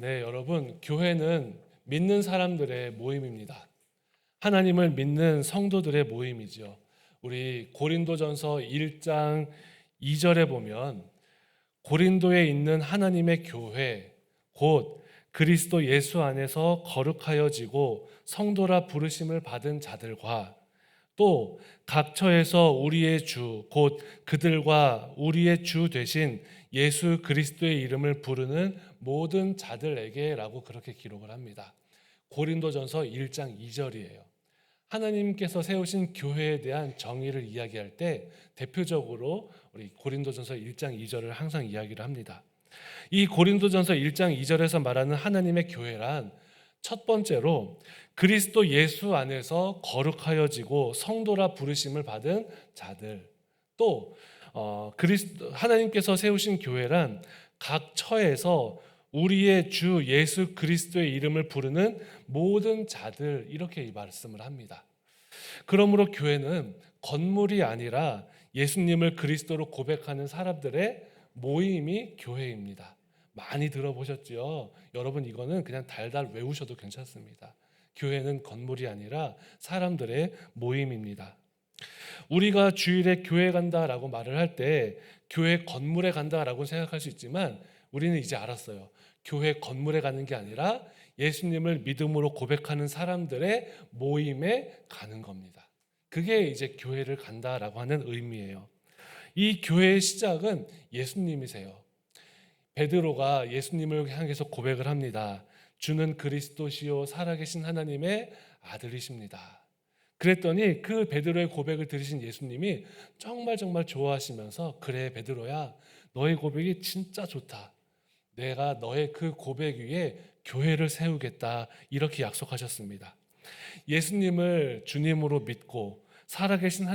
네, 여러분, 교회는 믿는 사람들의 모임입니다. 하나님을 믿는 성도들의 모임이죠. 우리 고린도전서 1장 2절에 보면 고린도에 있는 하나님의 교회, 곧 그리스도 예수 안에서 거룩하여지고 성도라 부르심을 받은 자들과 또 각처에서 우리의 주, 곧 그들과 우리의 주 되신 예수 그리스도의 이름을 부르는 모든 자들에게라고 그렇게 기록을 합니다. 고린도전서 1장 2절이에요. 하나님께서 세우신 교회에 대한 정의를 이야기할 때 대표적으로 우리 고린도전서 1장 2절을 항상 이야기를 합니다. 이 고린도전서 1장 2절에서 말하는 하나님의 교회란 첫 번째로 그리스도 예수 안에서 거룩하여지고 성도라 부르심을 받은 자들, 또 하나님께서 세우신 교회란 각 처에서 우리의 주 예수 그리스도의 이름을 부르는 모든 자들, 이렇게 말씀을 합니다. 그러므로 교회는 건물이 아니라 예수님을 그리스도로 고백하는 사람들의 모임이 교회입니다. 많이 들어보셨죠? 여러분, 이거는 그냥 달달 외우셔도 괜찮습니다. 교회는 건물이 아니라 사람들의 모임입니다. 우리가 주일에 교회 간다라고 말을 할 때 교회 건물에 간다라고 생각할 수 있지만 우리는 이제 알았어요. 교회 건물에 가는 게 아니라 예수님을 믿음으로 고백하는 사람들의 모임에 가는 겁니다. 그게 이제 교회를 간다라고 하는 의미예요. 이 교회의 시작은 예수님이세요. 베드로가 예수님을 향해서 고백을 합니다. 주는 그리스도시요 살아계신 하나님의 아들이십니다. 그랬더니 그 베드로의 고백을 들으신 예수님이 정말 좋아하시면서, 그래 베드로야, 너의 고백이 진짜 좋다. 내가 너의 그 고백 위에 교회를 세우겠다, 이렇게 약속하셨습니다. 예수님을 주님으로 믿고 살아계신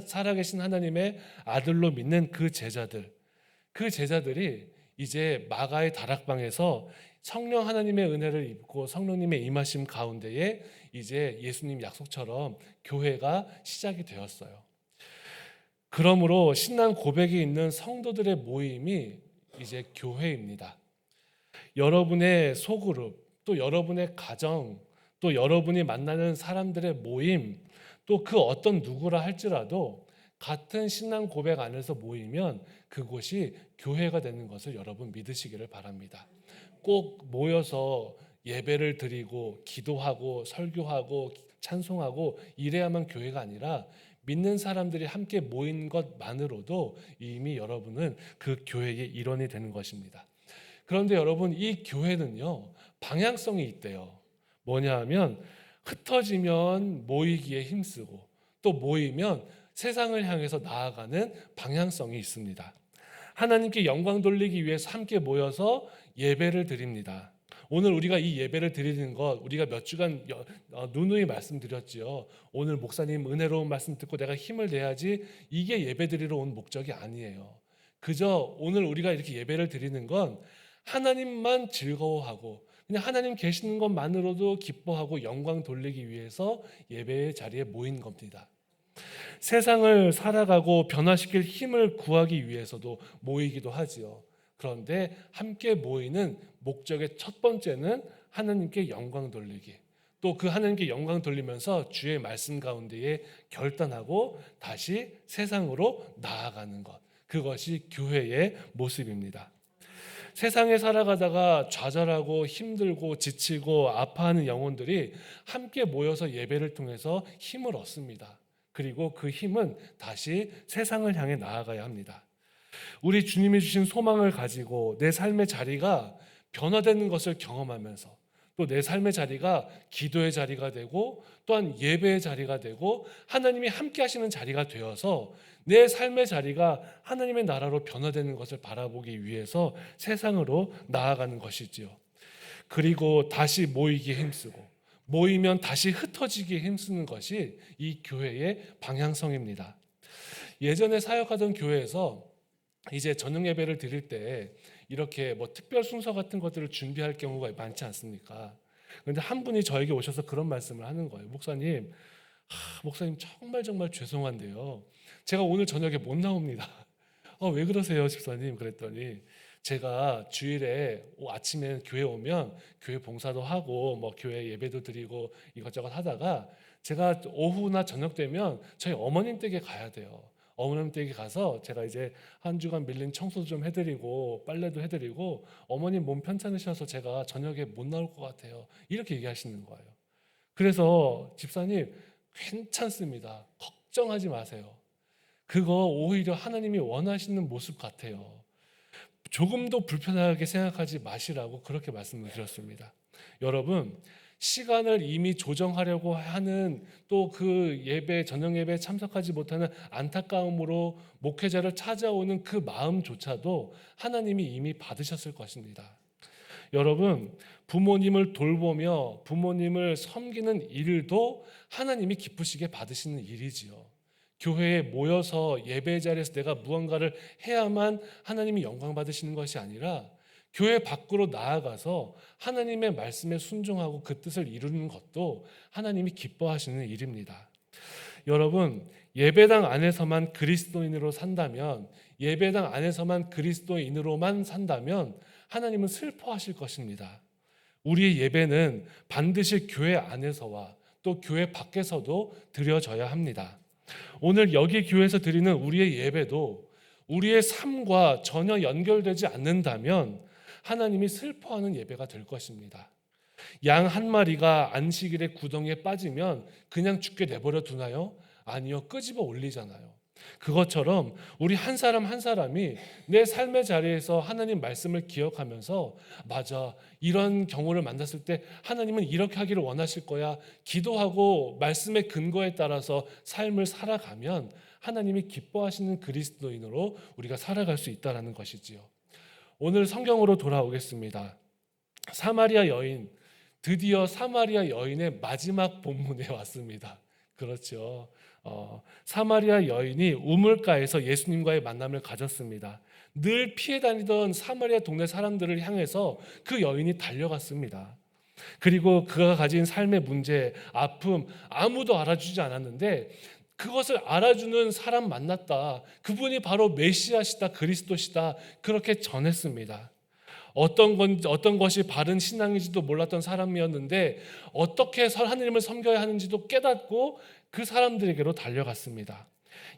살아계신 하나님의 아들로 믿는 그 제자들이 이제 마가의 다락방에서 성령 하나님의 은혜를 입고 성령님의 임하심 가운데에 이제 예수님 약속처럼 교회가 시작이 되었어요. 그러므로 신앙 고백이 있는 성도들의 모임이 이제 교회입니다. 여러분의 소그룹, 또 여러분의 가정, 또 여러분이 만나는 사람들의 모임, 또 그 어떤 누구라 할지라도 같은 신앙 고백 안에서 모이면 그곳이 교회가 되는 것을 여러분 믿으시기를 바랍니다. 꼭 모여서 예배를 드리고 기도하고 설교하고 찬송하고 이래야만 교회가 아니라 믿는 사람들이 함께 모인 것만으로도 이미 여러분은 그 교회의 일원이 되는 것입니다. 그런데 여러분, 이 교회는요, 방향성이 있대요. 뭐냐 하면 흩어지면 모이기에 힘쓰고 또 모이면 세상을 향해서 나아가는 방향성이 있습니다. 하나님께 영광 돌리기 위해서 함께 모여서 예배를 드립니다. 오늘 우리가 이 예배를 드리는 것, 우리가 몇 주간 누누이 말씀드렸지요. 오늘 목사님 은혜로운 말씀 듣고 내가 힘을 내야지, 이게 예배 드리러 온 목적이 아니에요. 그저 오늘 우리가 이렇게 예배를 드리는 건 하나님만 즐거워하고 그냥 하나님 계시는 것만으로도 기뻐하고 영광 돌리기 위해서 예배의 자리에 모인 겁니다. 세상을 살아가고 변화시킬 힘을 구하기 위해서도 모이기도 하지요. 그런데 함께 모이는 목적의 첫 번째는 하나님께 영광 돌리기, 또 그 하나님께 영광 돌리면서 주의 말씀 가운데에 결단하고 다시 세상으로 나아가는 것, 그것이 교회의 모습입니다. 세상에 살아가다가 좌절하고 힘들고 지치고 아파하는 영혼들이 함께 모여서 예배를 통해서 힘을 얻습니다. 그리고 그 힘은 다시 세상을 향해 나아가야 합니다. 우리 주님이 주신 소망을 가지고 내 삶의 자리가 변화되는 것을 경험하면서 또 내 삶의 자리가 기도의 자리가 되고 또한 예배의 자리가 되고 하나님이 함께 하시는 자리가 되어서 내 삶의 자리가 하나님의 나라로 변화되는 것을 바라보기 위해서 세상으로 나아가는 것이지요. 그리고 다시 모이기에 힘쓰고 모이면 다시 흩어지기에 힘쓰는 것이 이 교회의 방향성입니다. 예전에 사역하던 교회에서 이제 저녁 예배를 드릴 때 이렇게 뭐 특별 순서 같은 것들을 준비할 경우가 많지 않습니까? 그런데 한 분이 저에게 오셔서 그런 말씀을 하는 거예요. 목사님 정말 죄송한데요, 제가 오늘 저녁에 못 나옵니다. 왜 그러세요, 집사님? 그랬더니 제가 주일에 아침에 교회 오면 교회 봉사도 하고 뭐 교회 예배도 드리고 이것저것 하다가 제가 오후나 저녁 되면 저희 어머님 댁에 가야 돼요. 어머님 댁에 가서 제가 이제 한 주간 밀린 청소도 좀 해드리고 빨래도 해드리고 어머님 몸 편찮으셔서 제가 저녁에 못 나올 것 같아요. 이렇게 얘기하시는 거예요. 그래서 집사님 괜찮습니다. 걱정하지 마세요. 그거 오히려 하나님이 원하시는 모습 같아요. 조금도 불편하게 생각하지 마시라고 그렇게 말씀을 드렸습니다. 여러분, 시간을 이미 조정하려고 하는 또 그 예배, 저녁 예배에 참석하지 못하는 안타까움으로 목회자를 찾아오는 그 마음조차도 하나님이 이미 받으셨을 것입니다. 여러분, 부모님을 돌보며 부모님을 섬기는 일도 하나님이 기쁘시게 받으시는 일이지요. 교회에 모여서 예배 자리에서 내가 무언가를 해야만 하나님이 영광 받으시는 것이 아니라 교회 밖으로 나아가서 하나님의 말씀에 순종하고 그 뜻을 이루는 것도 하나님이 기뻐하시는 일입니다. 여러분, 예배당 안에서만 그리스도인으로 산다면, 예배당 안에서만 그리스도인으로만 산다면 하나님은 슬퍼하실 것입니다. 우리의 예배는 반드시 교회 안에서와 또 교회 밖에서도 드려져야 합니다. 오늘 여기 교회에서 드리는 우리의 예배도 우리의 삶과 전혀 연결되지 않는다면 하나님이 슬퍼하는 예배가 될 것입니다. 양 한 마리가 안식일에 구덩이에 빠지면 그냥 죽게 내버려 두나요? 아니요, 끄집어 올리잖아요. 그것처럼 우리 한 사람 한 사람이 내 삶의 자리에서 하나님 말씀을 기억하면서 맞아, 이런 경우를 만났을 때 하나님은 이렇게 하기를 원하실 거야, 기도하고 말씀의 근거에 따라서 삶을 살아가면 하나님이 기뻐하시는 그리스도인으로 우리가 살아갈 수 있다는 것이지요. 오늘 성경으로 돌아오겠습니다. 사마리아 여인, 드디어 사마리아 여인의 마지막 본문에 왔습니다. 그렇죠. 사마리아 여인이 우물가에서 예수님과의 만남을 가졌습니다. 늘 피해 다니던 사마리아 동네 사람들을 향해서 그 여인이 달려갔습니다. 그리고 그가 가진 삶의 문제, 아픔, 아무도 알아주지 않았는데 그것을 알아주는 사람 만났다. 그분이 바로 메시아시다, 그리스도시다. 그렇게 전했습니다. 어떤 것이 바른 신앙인지도 몰랐던 사람이었는데 어떻게 하나님을 섬겨야 하는지도 깨닫고 그 사람들에게로 달려갔습니다.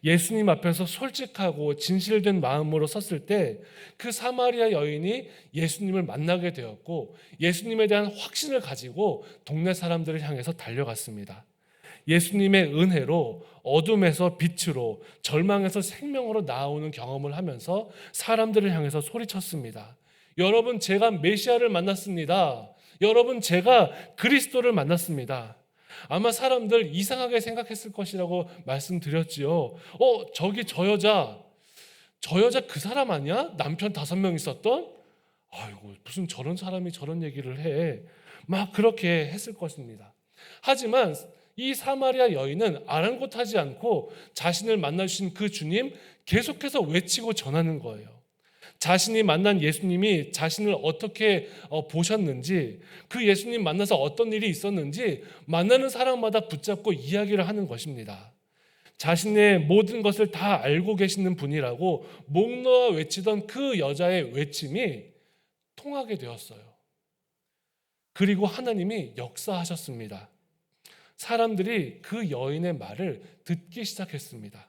예수님 앞에서 솔직하고 진실된 마음으로 섰을 때 그 사마리아 여인이 예수님을 만나게 되었고 예수님에 대한 확신을 가지고 동네 사람들을 향해서 달려갔습니다. 예수님의 은혜로 어둠에서 빛으로, 절망에서 생명으로 나아오는 경험을 하면서 사람들을 향해서 소리쳤습니다. 여러분, 제가 메시아를 만났습니다. 여러분, 제가 그리스도를 만났습니다. 아마 사람들 이상하게 생각했을 것이라고 말씀드렸지요. 저기 저 여자 그 사람 아니야? 남편 5명 있었던? 아이고, 무슨 저런 사람이 저런 얘기를 해. 막 그렇게 했을 것입니다. 하지만 이 사마리아 여인은 아랑곳하지 않고 자신을 만나주신 그 주님 계속해서 외치고 전하는 거예요. 자신이 만난 예수님이 자신을 어떻게 보셨는지, 그 예수님 만나서 어떤 일이 있었는지 만나는 사람마다 붙잡고 이야기를 하는 것입니다. 자신의 모든 것을 다 알고 계시는 분이라고 목 놓아 외치던 그 여자의 외침이 통하게 되었어요. 그리고 하나님이 역사하셨습니다. 사람들이 그 여인의 말을 듣기 시작했습니다.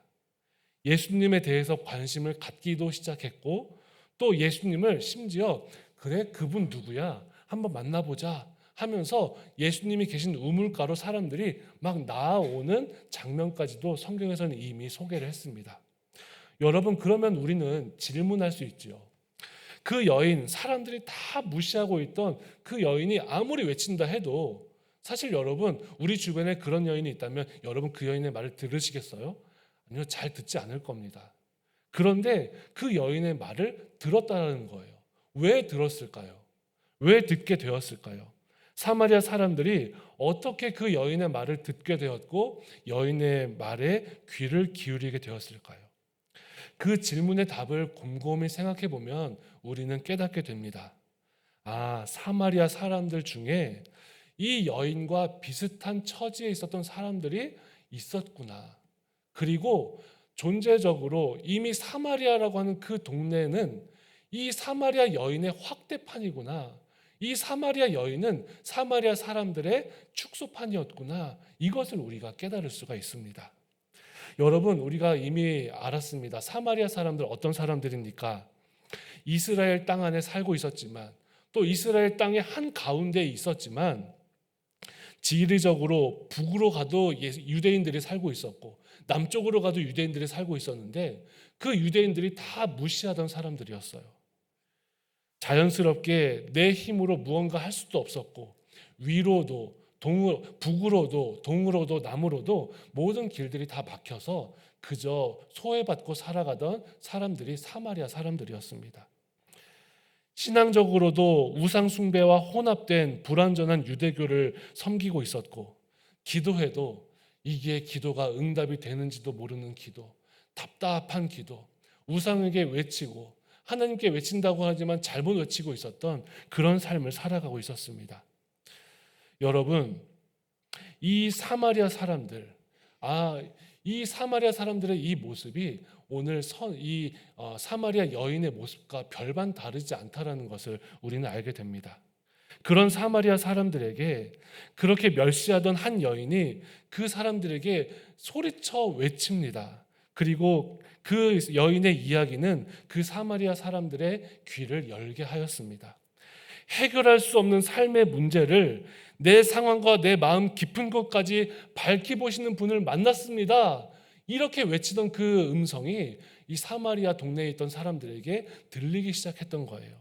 예수님에 대해서 관심을 갖기도 시작했고 또 예수님을 심지어 그래, 그분 누구야? 한번 만나보자 하면서 예수님이 계신 우물가로 사람들이 막 나아오는 장면까지도 성경에서는 이미 소개를 했습니다. 여러분, 그러면 우리는 질문할 수 있죠. 그 여인, 사람들이 다 무시하고 있던 그 여인이 아무리 외친다 해도 사실 여러분, 우리 주변에 그런 여인이 있다면 여러분 그 여인의 말을 들으시겠어요? 아니요, 잘 듣지 않을 겁니다. 그런데 그 여인의 말을 들었다는 거예요. 왜 들었을까요? 왜 듣게 되었을까요? 사마리아 사람들이 어떻게 그 여인의 말을 듣게 되었고 여인의 말에 귀를 기울이게 되었을까요? 그 질문의 답을 곰곰이 생각해 보면 우리는 깨닫게 됩니다. 사마리아 사람들 중에 이 여인과 비슷한 처지에 있었던 사람들이 있었구나. 그리고 존재적으로 이미 사마리아라고 하는 그 동네는 이 사마리아 여인의 확대판이구나. 이 사마리아 여인은 사마리아 사람들의 축소판이었구나. 이것을 우리가 깨달을 수가 있습니다. 여러분, 우리가 이미 알았습니다. 사마리아 사람들 어떤 사람들입니까? 이스라엘 땅 안에 살고 있었지만, 또 이스라엘 땅의 한 가운데에 있었지만, 지리적으로 북으로 가도 유대인들이 살고 있었고, 남쪽으로 가도 유대인들이 살고 있었는데, 그 유대인들이 다 무시하던 사람들이었어요. 자연스럽게 내 힘으로 무언가 할 수도 없었고, 위로도 북으로도 동으로도 남으로도 모든 길들이 다 막혀서 그저 소외받고 살아가던 사람들이 사마리아 사람들이었습니다. 신앙적으로도 우상 숭배와 혼합된 불완전한 유대교를 섬기고 있었고, 기도해도 이게 기도가 응답이 되는지도 모르는 기도, 답답한 기도, 우상에게 외치고 하나님께 외친다고 하지만 잘못 외치고 있었던 그런 삶을 살아가고 있었습니다. 여러분, 이 사마리아 사람들, 이 사마리아 사람들의 이 모습이 오늘 사마리아 여인의 모습과 별반 다르지 않다라는 것을 우리는 알게 됩니다. 그런 사마리아 사람들에게 그렇게 멸시하던 한 여인이 그 사람들에게 소리쳐 외칩니다. 그리고 그 여인의 이야기는 그 사마리아 사람들의 귀를 열게 하였습니다. 해결할 수 없는 삶의 문제를 내 상황과 내 마음 깊은 곳까지 밝히 보시는 분을 만났습니다. 이렇게 외치던 그 음성이 이 사마리아 동네에 있던 사람들에게 들리기 시작했던 거예요.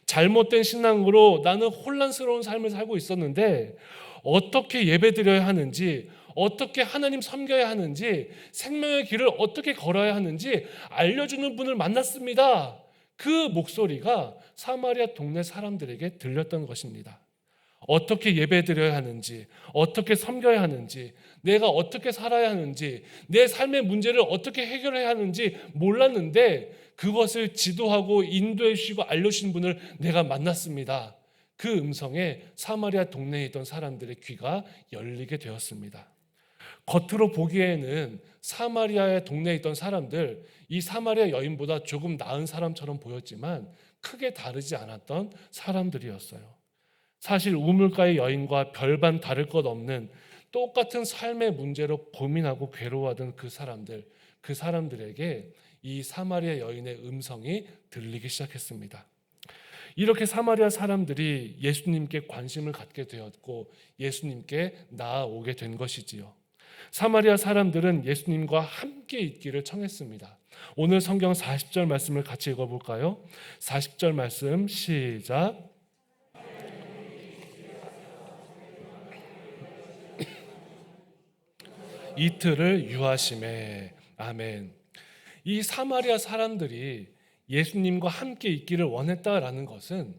잘못된 신앙으로 나는 혼란스러운 삶을 살고 있었는데 어떻게 예배드려야 하는지, 어떻게 하나님 섬겨야 하는지, 생명의 길을 어떻게 걸어야 하는지 알려주는 분을 만났습니다. 그 목소리가 사마리아 동네 사람들에게 들렸던 것입니다. 어떻게 예배드려야 하는지, 어떻게 섬겨야 하는지, 내가 어떻게 살아야 하는지, 내 삶의 문제를 어떻게 해결해야 하는지 몰랐는데 그것을 지도하고 인도해 주시고 알려주신 분을 내가 만났습니다. 그 음성에 사마리아 동네에 있던 사람들의 귀가 열리게 되었습니다. 겉으로 보기에는 사마리아의 동네에 있던 사람들, 이 사마리아 여인보다 조금 나은 사람처럼 보였지만 크게 다르지 않았던 사람들이었어요. 사실 우물가의 여인과 별반 다를 것 없는 똑같은 삶의 문제로 고민하고 괴로워하던 그 사람들에게 이 사마리아 여인의 음성이 들리기 시작했습니다. 이렇게 사마리아 사람들이 예수님께 관심을 갖게 되었고 예수님께 나아오게 된 것이지요. 사마리아 사람들은 예수님과 함께 있기를 청했습니다. 오늘 성경 40절 말씀을 같이 읽어볼까요? 40절 말씀 시작. 이틀을 유하심에. 아멘. 이 사마리아 사람들이 예수님과 함께 있기를 원했다라는 것은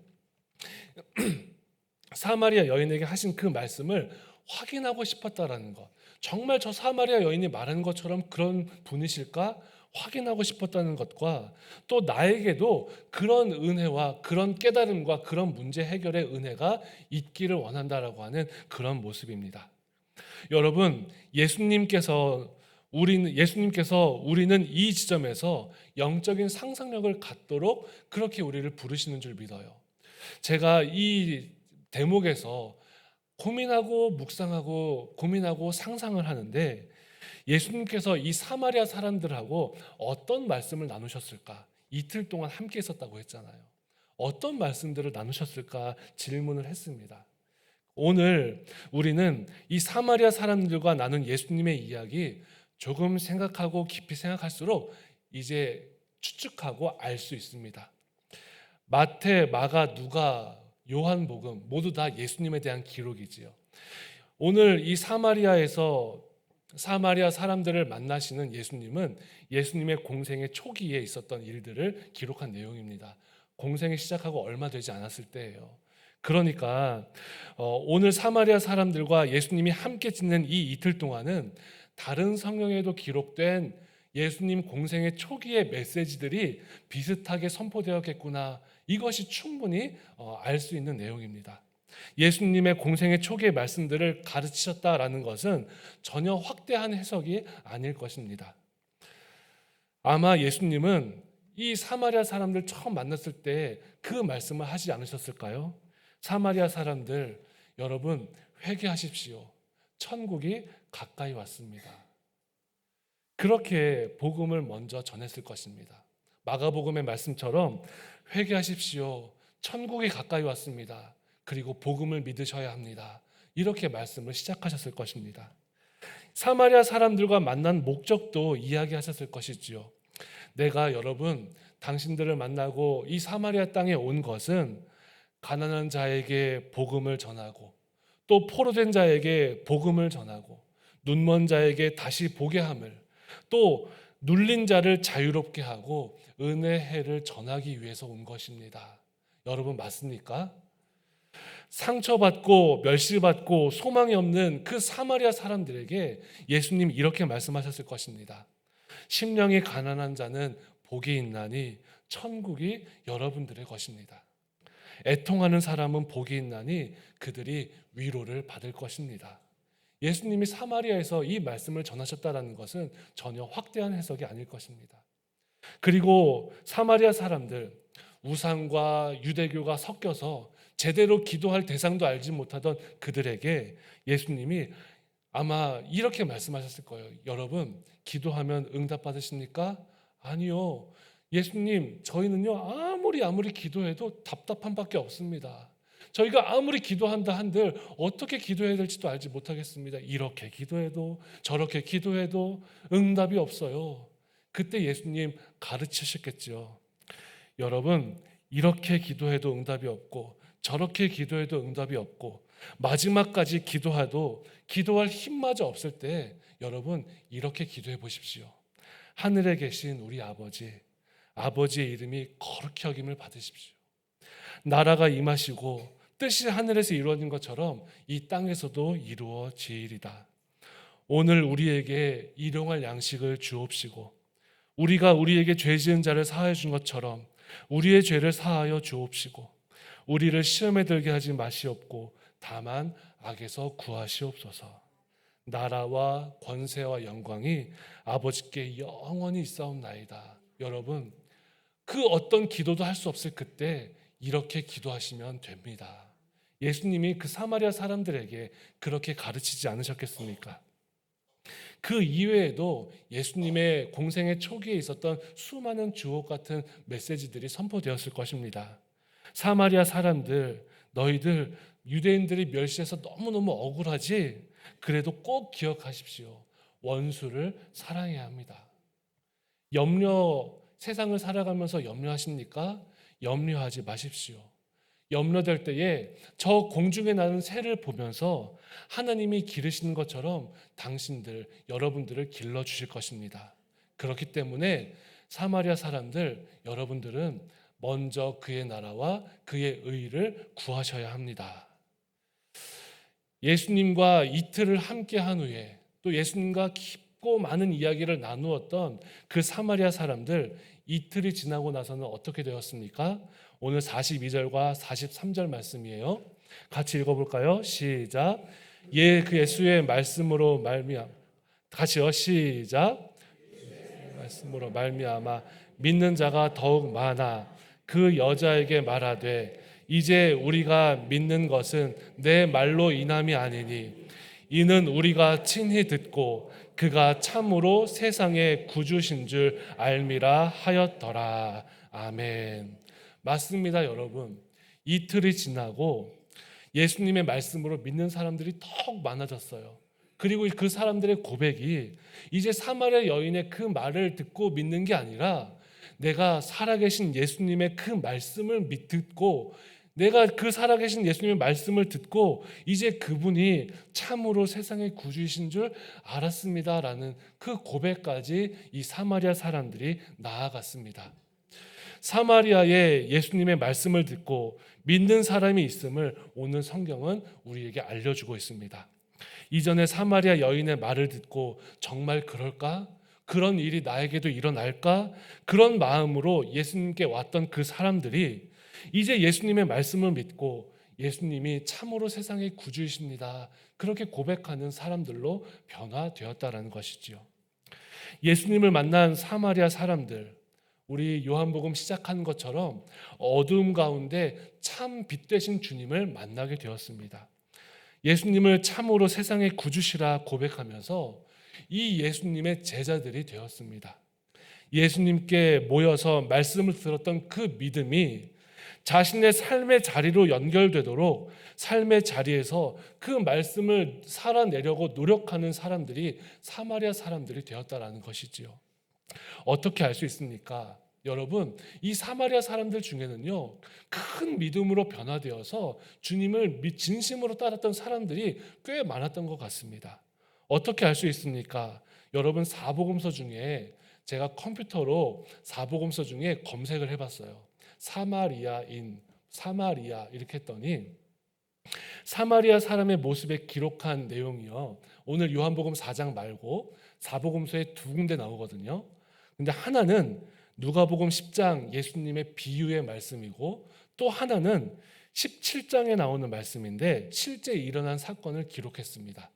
사마리아 여인에게 하신 그 말씀을 확인하고 싶었다라는 것. 정말 저 사마리아 여인이 말하는 것처럼 그런 분이실까? 확인하고 싶었다는 것과 또 나에게도 그런 은혜와 그런 깨달음과 그런 문제 해결의 은혜가 있기를 원한다라고 하는 그런 모습입니다. 여러분, 예수님께서 우리는 이 지점에서 영적인 상상력을 갖도록 그렇게 우리를 부르시는 줄 믿어요. 제가 이 대목에서 고민하고 묵상하고 고민하고 상상을 하는데 예수님께서 이 사마리아 사람들하고 어떤 말씀을 나누셨을까? 이틀 동안 함께 있었다고 했잖아요. 어떤 말씀들을 나누셨을까 질문을 했습니다. 오늘 우리는 이 사마리아 사람들과 나눈 예수님의 이야기 조금 생각하고 깊이 생각할수록 이제 추측하고 알 수 있습니다. 마태, 마가, 누가, 요한복음 모두 다 예수님에 대한 기록이지요. 오늘 이 사마리아에서 사마리아 사람들을 만나시는 예수님은 예수님의 공생의 초기에 있었던 일들을 기록한 내용입니다. 공생이 시작하고 얼마 되지 않았을 때예요. 그러니까 오늘 사마리아 사람들과 예수님이 함께 지낸 이 이틀 동안은 다른 성경에도 기록된 예수님 공생의 초기의 메시지들이 비슷하게 선포되었겠구나. 이것이 충분히 알 수 있는 내용입니다. 예수님의 공생의 초기의 말씀들을 가르치셨다라는 것은 전혀 확대한 해석이 아닐 것입니다. 아마 예수님은 이 사마리아 사람들 처음 만났을 때 그 말씀을 하지 않으셨을까요? 사마리아 사람들, 여러분 회개하십시오. 천국이 가까이 왔습니다. 그렇게 복음을 먼저 전했을 것입니다. 마가복음의 말씀처럼 회개하십시오. 천국이 가까이 왔습니다. 그리고 복음을 믿으셔야 합니다. 이렇게 말씀을 시작하셨을 것입니다. 사마리아 사람들과 만난 목적도 이야기하셨을 것이지요. 내가 여러분 당신들을 만나고 이 사마리아 땅에 온 것은 가난한 자에게 복음을 전하고 또 포로된 자에게 복음을 전하고 눈먼 자에게 다시 보게 함을 또 눌린 자를 자유롭게 하고 은혜의 해를 전하기 위해서 온 것입니다. 여러분 맞습니까? 상처받고 멸시받고 소망이 없는 그 사마리아 사람들에게 예수님 이렇게 말씀하셨을 것입니다. 심령이 가난한 자는 복이 있나니 천국이 여러분들의 것입니다. 애통하는 사람은 복이 있나니 그들이 위로를 받을 것입니다. 예수님이 사마리아에서 이 말씀을 전하셨다는 것은 전혀 확대한 해석이 아닐 것입니다. 그리고 사마리아 사람들, 우상과 유대교가 섞여서 제대로 기도할 대상도 알지 못하던 그들에게 예수님이 아마 이렇게 말씀하셨을 거예요. 여러분, 기도하면 응답 받으십니까? 아니요. 예수님, 저희는요 아무리 기도해도 답답한 밖에 없습니다. 저희가 아무리 기도한다 한들 어떻게 기도해야 될지도 알지 못하겠습니다. 이렇게 기도해도 저렇게 기도해도 응답이 없어요. 그때 예수님 가르치셨겠죠. 여러분, 이렇게 기도해도 응답이 없고 저렇게 기도해도 응답이 없고 마지막까지 기도해도 기도할 힘마저 없을 때 여러분 이렇게 기도해 보십시오. 하늘에 계신 우리 아버지의 이름이 거룩히 여김을 받으십시오. 나라가 임하시고 뜻이 하늘에서 이루어진 것처럼 이 땅에서도 이루어지리이다. 오늘 우리에게 일용할 양식을 주옵시고 우리가 우리에게 죄 지은 자를 사하여 준 것처럼 우리의 죄를 사하여 주옵시고 우리를 시험에 들게 하지 마시옵고 다만 악에서 구하시옵소서. 나라와 권세와 영광이 아버지께 영원히 있사옵나이다. 여러분, 그 어떤 기도도 할 수 없을 그때 이렇게 기도하시면 됩니다. 예수님이 그 사마리아 사람들에게 그렇게 가르치지 않으셨겠습니까? 그 이외에도 예수님의 공생의 초기에 있었던 수많은 주옥 같은 메시지들이 선포되었을 것입니다. 사마리아 사람들, 너희들 유대인들이 멸시해서 너무너무 억울하지? 그래도 꼭 기억하십시오. 원수를 사랑해야 합니다. 세상을 살아가면서 염려하십니까? 염려하지 마십시오. 염려될 때에 저 공중에 나는 새를 보면서 하나님이 기르시는 것처럼 여러분들을 길러주실 것입니다. 그렇기 때문에 사마리아 사람들, 여러분들은 먼저 그의 나라와 그의 의를 구하셔야 합니다. 예수님과 이틀을 함께 한 후에 또 예수님과 깊고 많은 이야기를 나누었던 그 사마리아 사람들, 이틀이 지나고 나서는 어떻게 되었습니까? 오늘 42절과 43절 말씀이에요. 같이 읽어볼까요? 시작. 그 예수의 말씀으로 말미암아 같이요. 시작. 말씀으로 말미암아 믿는 자가 더욱 많아 그 여자에게 말하되 이제 우리가 믿는 것은 내 말로 인함이 아니니 이는 우리가 친히 듣고 그가 참으로 세상의 구주신 줄 알미라 하였더라. 아멘. 맞습니다, 여러분. 이틀이 지나고 예수님의 말씀으로 믿는 사람들이 더욱 많아졌어요. 그리고 그 사람들의 고백이 이제 사마리아 여인의 그 말을 듣고 믿는 게 아니라 내가 살아계신 예수님의 그 말씀을 듣고 내가 그 살아계신 예수님의 말씀을 듣고 이제 그분이 참으로 세상의 구주이신 줄 알았습니다라는 그 고백까지 이 사마리아 사람들이 나아갔습니다. 사마리아의 예수님의 말씀을 듣고 믿는 사람이 있음을 오늘 성경은 우리에게 알려주고 있습니다. 이전에 사마리아 여인의 말을 듣고 정말 그럴까? 그런 일이 나에게도 일어날까? 그런 마음으로 예수님께 왔던 그 사람들이 이제 예수님의 말씀을 믿고 예수님이 참으로 세상의 구주이십니다. 그렇게 고백하는 사람들로 변화되었다라는 것이지요. 예수님을 만난 사마리아 사람들, 우리 요한복음 시작한 것처럼 어두움 가운데 참 빛 되신 주님을 만나게 되었습니다. 예수님을 참으로 세상의 구주시라 고백하면서 이 예수님의 제자들이 되었습니다. 예수님께 모여서 말씀을 들었던 그 믿음이 자신의 삶의 자리로 연결되도록 삶의 자리에서 그 말씀을 살아내려고 노력하는 사람들이 사마리아 사람들이 되었다라는 것이지요. 어떻게 알 수 있습니까? 여러분, 이 사마리아 사람들 중에는요, 큰 믿음으로 변화되어서 주님을 진심으로 따랐던 사람들이 꽤 많았던 것 같습니다. 어떻게 알 수 있습니까? 여러분, 사복음서 중에 제가 컴퓨터로 사복음서 중에 검색을 해봤어요. 사마리아인, 사마리아 이렇게 했더니 사마리아 사람의 모습에 기록한 내용이요, 오늘 요한복음 4장 말고 사복음서에 두 군데 나오거든요. 근데 하나는 누가복음 10장 예수님의 비유의 말씀이고, 또 하나는 17장에 나오는 말씀인데 실제 일어난 사건을 기록했습니다.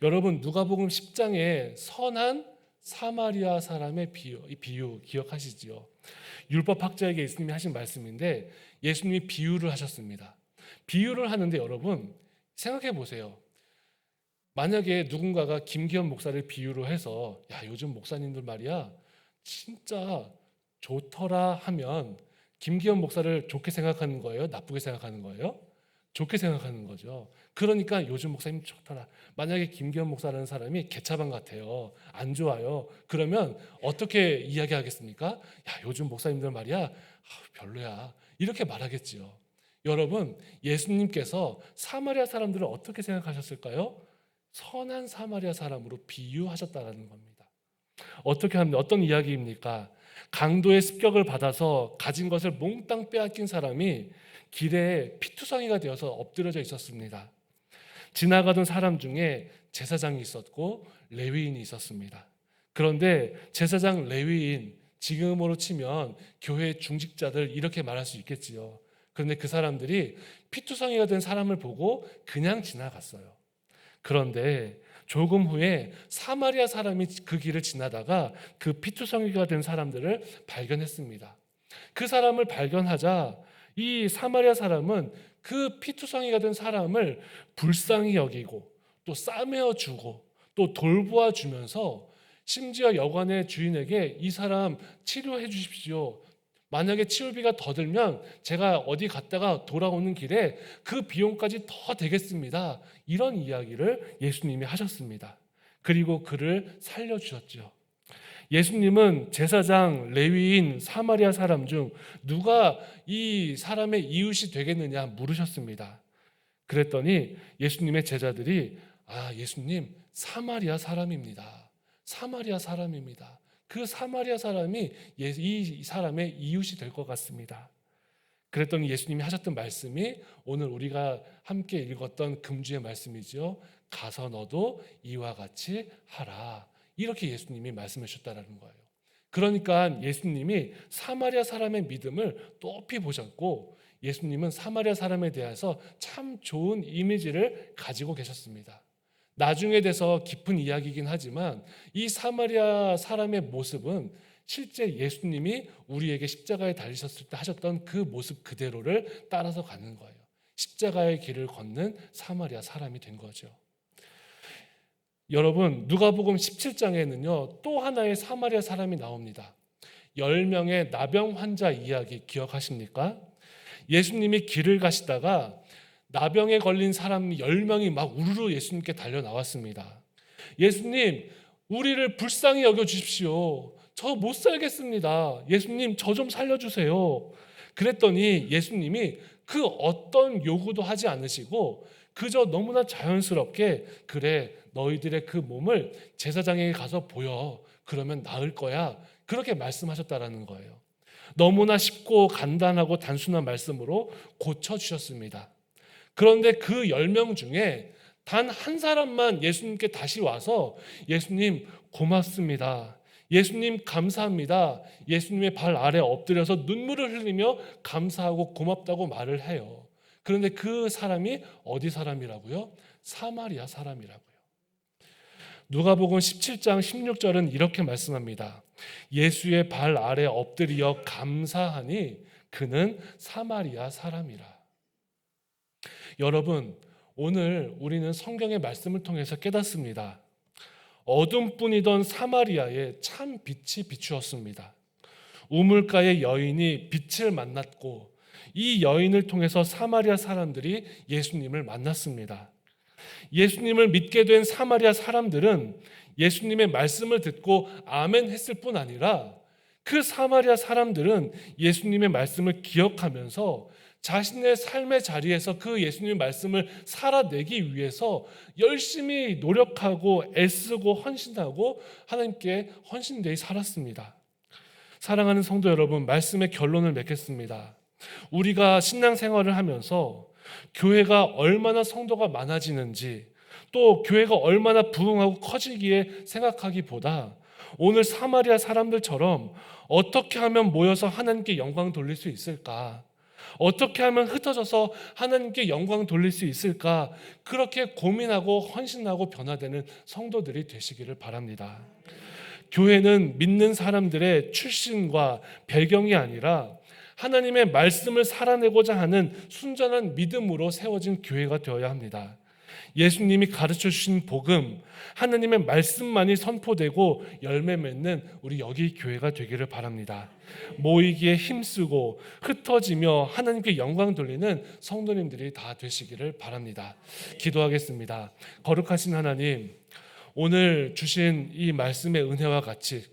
여러분, 누가복음 10장에 선한 사마리아 사람의 이 비유 기억하시지요? 율법학자에게 예수님이 하신 말씀인데 예수님이 비유를 하셨습니다. 비유를 하는데 여러분, 생각해 보세요. 만약에 누군가가 김기현 목사를 비유로 해서 야, 요즘 목사님들 말이야 진짜 좋더라 하면 김기현 목사를 좋게 생각하는 거예요? 나쁘게 생각하는 거예요? 좋게 생각하는 거죠. 그러니까 요즘 목사님 좋더라. 만약에 김기현 목사라는 사람이 개차반 같아요, 안 좋아요, 그러면 어떻게 이야기하겠습니까? 야, 요즘 목사님들 말이야 별로야, 이렇게 말하겠지요. 여러분, 예수님께서 사마리아 사람들을 어떻게 생각하셨을까요? 선한 사마리아 사람으로 비유하셨다는 겁니다. 어떻게 하면 어떤 이야기입니까? 강도의 습격을 받아서 가진 것을 몽땅 빼앗긴 사람이 길에 피투성이가 되어서 엎드려져 있었습니다. 지나가던 사람 중에 제사장이 있었고 레위인이 있었습니다. 그런데 제사장, 레위인, 지금으로 치면 교회 중직자들 이렇게 말할 수 있겠지요. 그런데 그 사람들이 피투성이가 된 사람을 보고 그냥 지나갔어요. 그런데 조금 후에 사마리아 사람이 그 길을 지나다가 그 피투성이가 된 사람들을 발견했습니다. 그 사람을 발견하자 이 사마리아 사람은 그 피투성이가 된 사람을 불쌍히 여기고 또 싸매어 주고 또 돌보아 주면서 심지어 여관의 주인에게 이 사람 치료해 주십시오, 만약에 치료비가 더 들면 제가 어디 갔다가 돌아오는 길에 그 비용까지 더 되겠습니다, 이런 이야기를 예수님이 하셨습니다. 그리고 그를 살려주셨죠. 예수님은 제사장, 레위인, 사마리아 사람 중 누가 이 사람의 이웃이 되겠느냐 물으셨습니다. 그랬더니 예수님의 제자들이 예수님, 사마리아 사람입니다. 사마리아 사람입니다. 그 사마리아 사람이 이 사람의 이웃이 될 것 같습니다. 그랬더니 예수님이 하셨던 말씀이 오늘 우리가 함께 읽었던 금주의 말씀이죠. 가서 너도 이와 같이 하라. 이렇게 예수님이 말씀해 주셨다는 거예요. 그러니까 예수님이 사마리아 사람의 믿음을 높이 보셨고, 예수님은 사마리아 사람에 대해서 참 좋은 이미지를 가지고 계셨습니다. 나중에 돼서 깊은 이야기이긴 하지만 이 사마리아 사람의 모습은 실제 예수님이 우리에게 십자가에 달리셨을 때 하셨던 그 모습 그대로를 따라서 가는 거예요. 십자가의 길을 걷는 사마리아 사람이 된 거죠. 여러분, 누가복음 17장에는요 또 하나의 사마리아 사람이 나옵니다. 10명의 나병 환자 이야기 기억하십니까? 예수님이 길을 가시다가 나병에 걸린 사람 10명이 막 우르르 예수님께 달려 나왔습니다. 예수님, 우리를 불쌍히 여겨 주십시오. 저 못 살겠습니다. 예수님, 저 좀 살려주세요. 그랬더니 예수님이 그 어떤 요구도 하지 않으시고 그저 너무나 자연스럽게, 그래, 너희들의 그 몸을 제사장에게 가서 보여, 그러면 나을 거야, 그렇게 말씀하셨다라는 거예요. 너무나 쉽고 간단하고 단순한 말씀으로 고쳐주셨습니다. 그런데 그 10명 중에 단 한 사람만 예수님께 다시 와서 예수님 고맙습니다, 예수님 감사합니다, 예수님의 발 아래 엎드려서 눈물을 흘리며 감사하고 고맙다고 말을 해요. 그런데 그 사람이 어디 사람이라고요? 사마리아 사람이라고요. 누가복음 17장 16절은 이렇게 말씀합니다. 예수의 발 아래 엎드려 감사하니 그는 사마리아 사람이라. 여러분, 오늘 우리는 성경의 말씀을 통해서 깨닫습니다. 어둠뿐이던 사마리아에 참 빛이 비추었습니다. 우물가의 여인이 빛을 만났고 이 여인을 통해서 사마리아 사람들이 예수님을 만났습니다. 예수님을 믿게 된 사마리아 사람들은 예수님의 말씀을 듣고 아멘 했을 뿐 아니라 그 사마리아 사람들은 예수님의 말씀을 기억하면서 자신의 삶의 자리에서 그 예수님의 말씀을 살아내기 위해서 열심히 노력하고 애쓰고 헌신하고 하나님께 헌신되어 살았습니다. 사랑하는 성도 여러분, 말씀의 결론을 맺겠습니다. 우리가 신앙생활을 하면서 교회가 얼마나 성도가 많아지는지, 또 교회가 얼마나 부흥하고 커지기에 생각하기보다 오늘 사마리아 사람들처럼 어떻게 하면 모여서 하나님께 영광 돌릴 수 있을까? 어떻게 하면 흩어져서 하나님께 영광 돌릴 수 있을까? 그렇게 고민하고 헌신하고 변화되는 성도들이 되시기를 바랍니다. 교회는 믿는 사람들의 출신과 배경이 아니라 하나님의 말씀을 살아내고자 하는 순전한 믿음으로 세워진 교회가 되어야 합니다. 예수님이 가르쳐 주신 복음, 하나님의 말씀만이 선포되고 열매 맺는 우리 여기 교회가 되기를 바랍니다. 모이기에 힘쓰고 흩어지며 하나님께 영광 돌리는 성도님들이 다 되시기를 바랍니다. 기도하겠습니다. 거룩하신 하나님, 오늘 주신 이 말씀의 은혜와 같이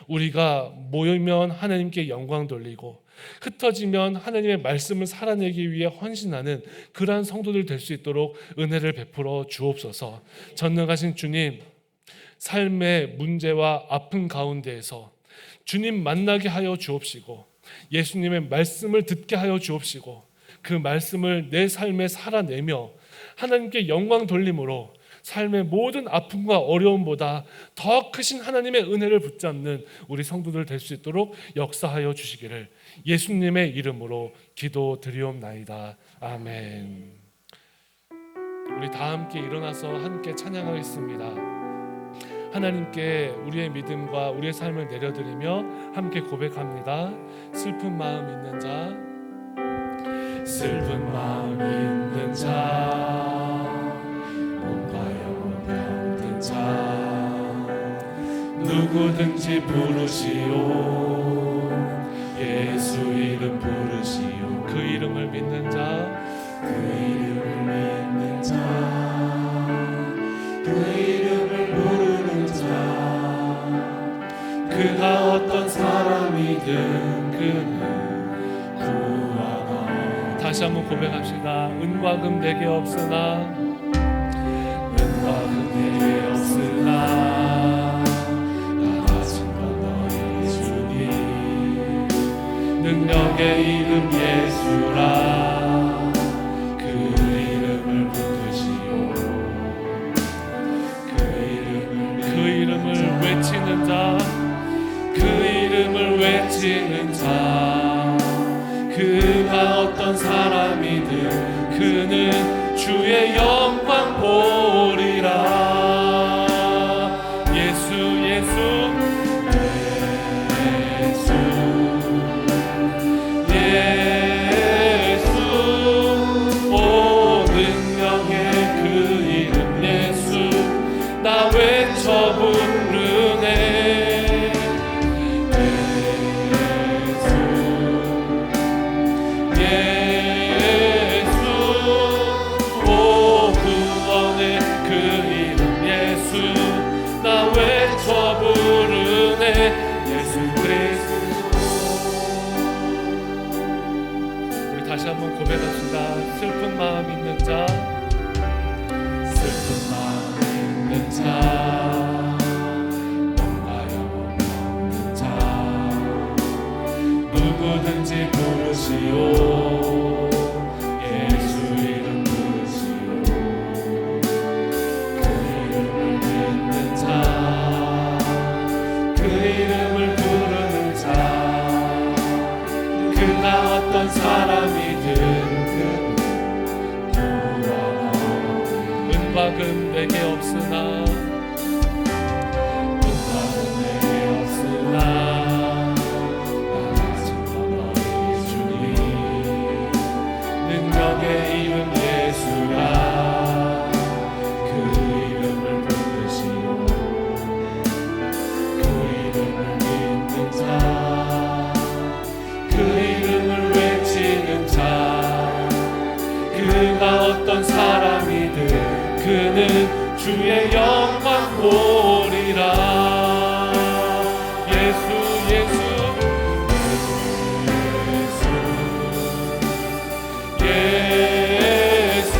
우리가 모이면 하나님께 영광 돌리고 흩어지면 하나님의 말씀을 살아내기 위해 헌신하는 그러한 성도들 될 수 있도록 은혜를 베풀어 주옵소서. 전능하신 주님, 삶의 문제와 아픔 가운데에서 주님 만나게 하여 주옵시고 예수님의 말씀을 듣게 하여 주옵시고 그 말씀을 내 삶에 살아내며 하나님께 영광 돌림으로 삶의 모든 아픔과 어려움보다 더 크신 하나님의 은혜를 붙잡는 우리 성도들 될 수 있도록 역사하여 주시기를 예수님의 이름으로 기도드리옵나이다. 아멘. 우리 다 함께 일어나서 함께 찬양하겠습니다. 하나님께 우리의 믿음과 우리의 삶을 내려드리며 함께 고백합니다. 슬픈 마음 있는 자, 슬픈 마음 있는 자, 누구든지 부르시오. 예수 이름 부르시오. 그 이름을 믿는 자, 그 이름을 믿는 자, 그 이름을 부르는 자, 그가 어떤 사람이든 그는 구하나. 다시 한번 고백합시다. 은과 금 내게 없으나, 은과 금 내게 없으나 능력의 이름 예수라. 그 이름을 붙드시오. 그 이름을 외치는 자, 그 이름을 외치는 자, 그가 어떤 사람이든 그는 주의 영광 보리라. 예수 예수 다시 한번 고백합시다. 슬픈 마음 있는 자, 슬픈 마음 있는 자, 뭔가 영혼 없는 자, 누구든지 부르시오. 예수 이름 부르시오. 그 이름을 믿는 자, 그 이름을 부르는 자, 그가 어떤 사람이든 은과 금 내게 없으나, 은과 금 내게 없으나 주의 영광 보리라. 예수 예수 예수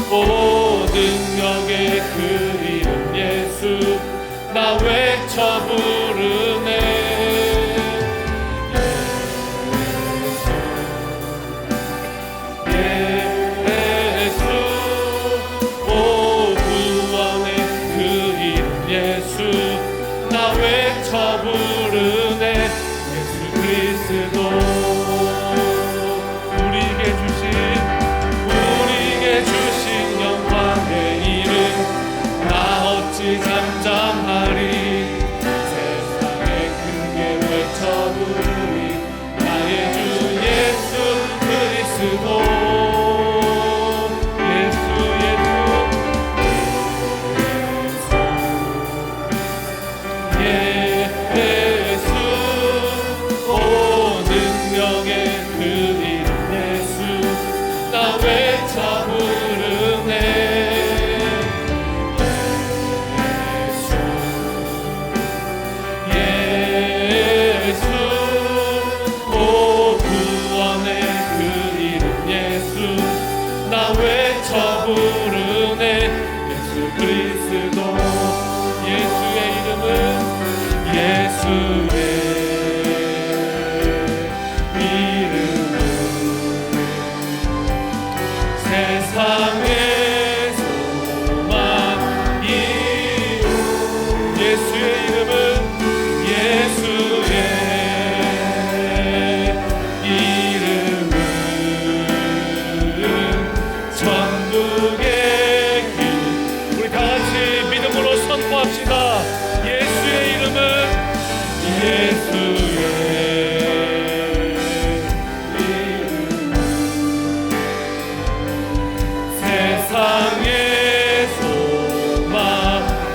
모든 영의 그 이름 예수 나 외쳐 부르네. 예수 오 구원의 그 이름 예수 나 외쳐 부르네. 예수 그리스도 우리에게 주신 영광의 이름 나 어찌 잠잠하리. 세상에 크게 외쳐 부르리 나의 주 예수 그리스도. 예수 예수 오 능력의 그 이름 예수 나 외쳐 부르네. 예수 오 구원의 그 이름 예수 나 외쳐 부르네. 예수 그리스도 예수의 이름은 예수의 이름은 세상의 소망이요. 예수의 이름은 예수의 이름은 천국의 길. 우리 다 같이 믿음으로 선포합시다. 예수의 이름은 예수의 이름은 세상의 소망이요.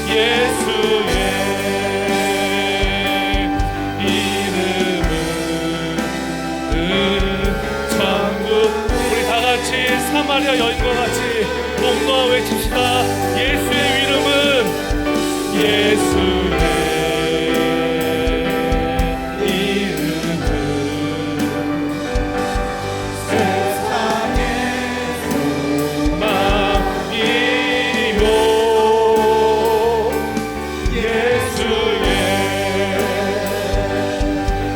예수의 이름은 천국. 우리 다 같이 사마리아 여인과 같이 목놓아 외칩시다. 예수의 이름은 예수의 이름은 세상의 소망이요. 예수의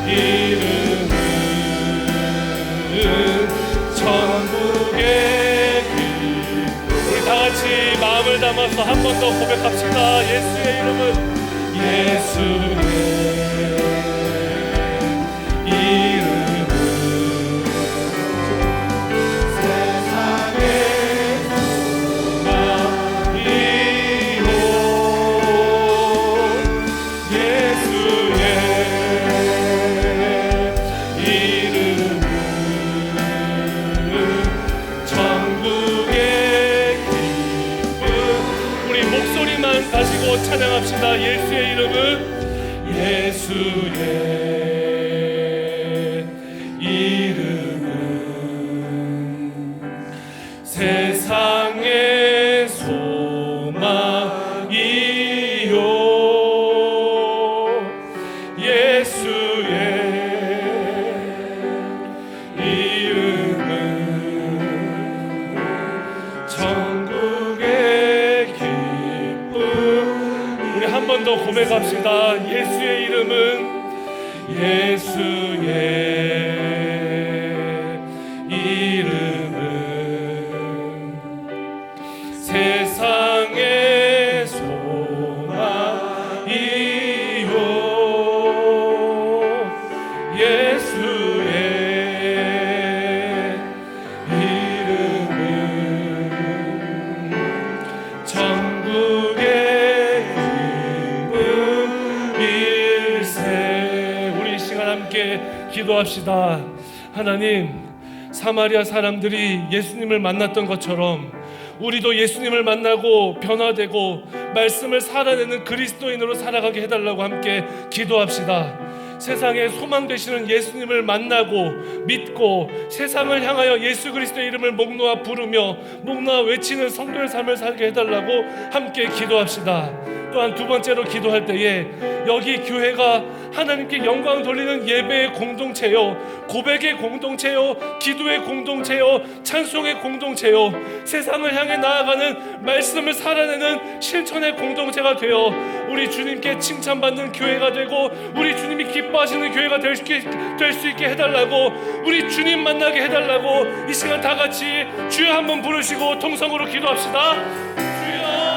이름은 천국의 길. 우리 다 같이 마음을 담아서 한 번 더 고백합시다. 예수의 이름은 예수의 이름은 세상의 소망이요. 예수의 이름은 천국의 기쁨. 우리 목소리만 가지고 찬양합시다. 예수의 이름은 예수의 이름은 세상의 소망이요. 예수의 이름은 천국의 기쁨. 우리 한 번 더 고백합시다. 예수의 이름은 예수의 이름은 세상의 소망이요. 예수의 이름은 천국의 기쁨일세. 우리 이 시간 함께 기도합시다. 하나님, 사마리아 사람들이 예수님을 만났던 것처럼 우리도 예수님을 만나고 변화되고 말씀을 살아내는 그리스도인으로 살아가게 해달라고 함께 기도합시다. 세상의 소망 되시는 예수님을 만나고 믿고 세상을 향하여 예수 그리스도의 이름을 목 놓아 부르며 목 놓아 외치는 성도의 삶을 살게 해달라고 함께 기도합시다. 또한 두 번째로 기도할 때에 여기 교회가 하나님께 영광 돌리는 예배의 공동체요, 고백의 공동체요, 기도의 공동체요, 찬송의 공동체요, 세상을 향해 나아가는 말씀을 살아내는 실천의 공동체가 되어 우리 주님께 칭찬받는 교회가 되고 우리 주님이 기뻐하시는 교회가 될 수 있게 해달라고, 우리 주님 만나게 해달라고 이 시간 다 같이 주여 한번 부르시고 통성으로 기도합시다. 주여.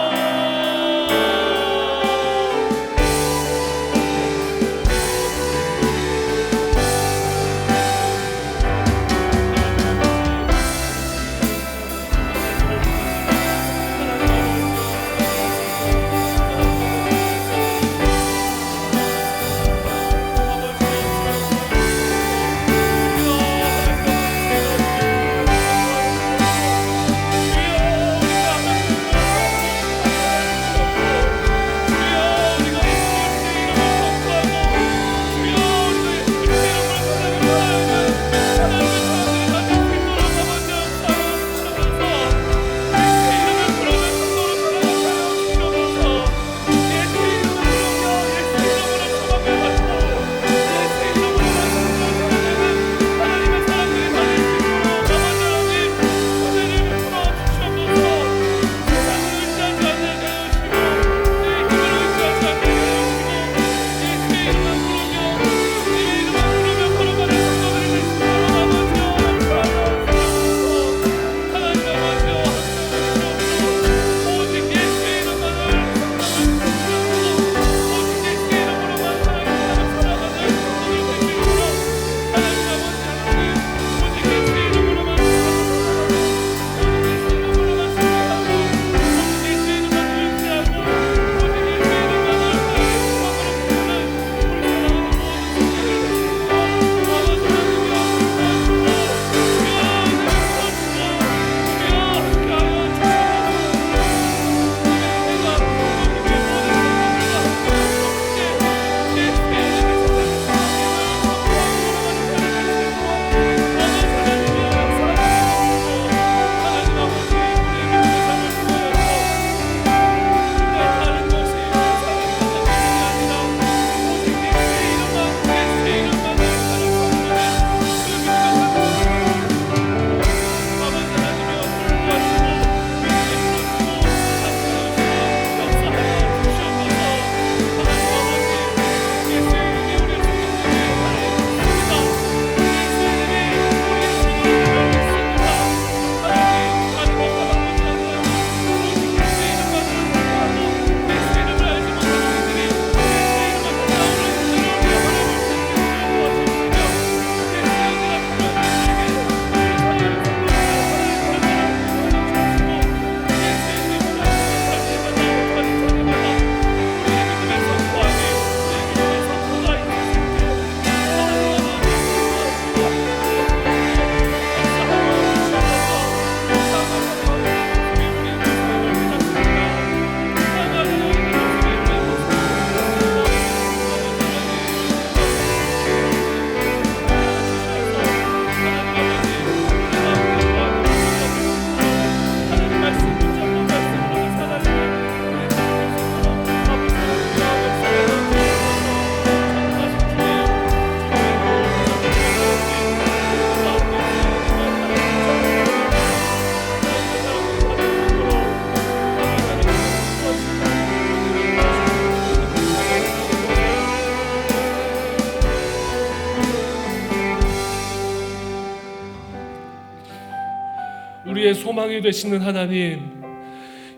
우리의 소망이 되시는 하나님,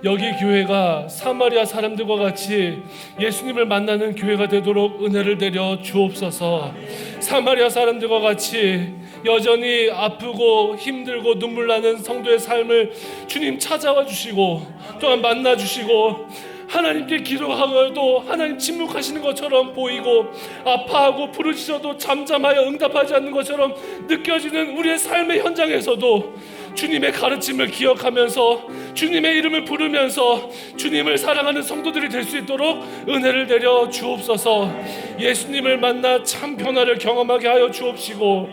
여기 교회가 사마리아 사람들과 같이 예수님을 만나는 교회가 되도록 은혜를 내려 주옵소서. 사마리아 사람들과 같이 여전히 아프고 힘들고 눈물 나는 성도의 삶을 주님 찾아와 주시고 또한 만나 주시고, 하나님께 기도하고도 하나님 침묵하시는 것처럼 보이고 아파하고 부르짖어도 잠잠하여 응답하지 않는 것처럼 느껴지는 우리의 삶의 현장에서도 주님의 가르침을 기억하면서 주님의 이름을 부르면서 주님을 사랑하는 성도들이 될 수 있도록 은혜를 내려 주옵소서. 예수님을 만나 참 변화를 경험하게 하여 주옵시고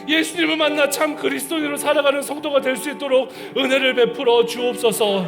예수님을 만나 참 그리스도인으로 살아가는 성도가 될 수 있도록 은혜를 베풀어 주옵소서.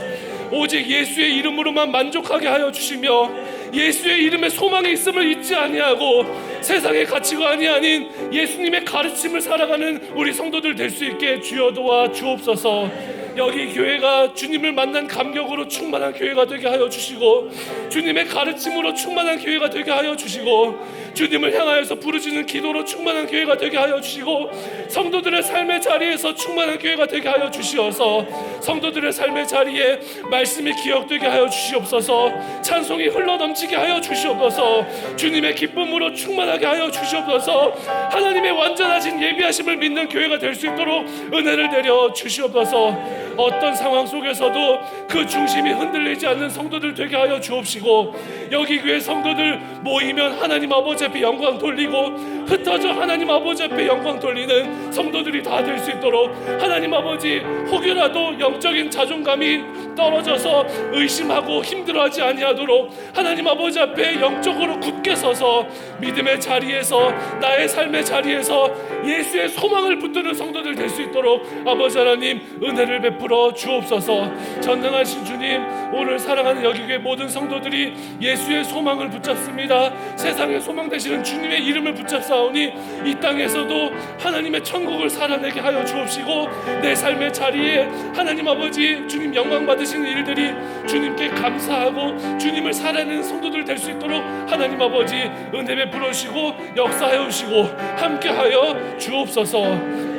오직 예수의 이름으로만 만족하게 하여 주시며 예수의 이름에 소망이 있음을 잊지 아니하고 세상의 가치관이 아닌 예수님의 가르침을 살아가는 우리 성도들 될 수 있게 주여 도와 주옵소서. 여기 교회가 주님을 만난 감격으로 충만한 교회가 되게 하여 주시고 주님의 가르침으로 충만한 교회가 되게 하여 주시고 주님을 향하여서 부르짖는 기도로 충만한 교회가 되게 하여 주시고 성도들의 삶의 자리에서 충만한 교회가 되게 하여 주시어서 성도들의 삶의 자리에 말씀이 기억되게 하여 주시옵소서. 찬송이 흘러넘치게 하여 주시옵소서. 주님의 기쁨으로 충만하게 하여 주시옵소서. 하나님의 완전하신 예비하심을 믿는 교회가 될 수 있도록 은혜를 내려 주시옵소서. 어떤 상황 속에서도 그 중심이 흔들리지 않는 성도들 되게 하여 주옵시고 여기 교회 성도들 모이면 하나님 아버지 앞에 영광 돌리고 흩어져 하나님 아버지 앞에 영광 돌리는 성도들이 다 될 수 있도록 하나님 아버지 혹여라도 영적인 자존감이 떨어져서 의심하고 힘들어하지 아니하도록 하나님 아버지 앞에 영적으로 굳게 서서 믿음의 자리에서 나의 삶의 자리에서 예수의 소망을 붙드는 성도들 될 수 있도록 아버지 하나님 은혜를 베풀어 주옵소서. 전능하신 주님, 오늘 사랑하는 여기 교회 모든 성도들이 예수의 소망을 붙잡습니다. 세상의 소망 되시는 주님의 이름을 붙잡사오니 이 땅에서도 하나님의 천국을 살아내게 하여 주옵시고 내 삶의 자리에 하나님 아버지 주님 영광 받으시는 일들이 주님께 감사하고 주님을 살아내는 성도들 될 수 있도록 하나님 아버지 은혜 베풀어 주시고 역사하여 주시고 함께하여 주옵소서.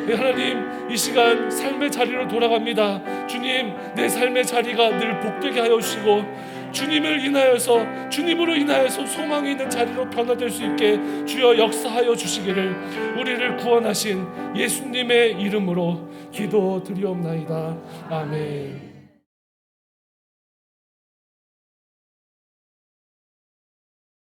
하나님, 이 시간 삶의 자리로 돌아갑니다. 주님, 내 삶의 자리가 늘 복되게 하여 주시고 주님을 인하여서 주님으로 인하여서 소망이 있는 자리로 변화될 수 있게 주여 역사하여 주시기를 우리를 구원하신 예수님의 이름으로 기도드리옵나이다. 아멘.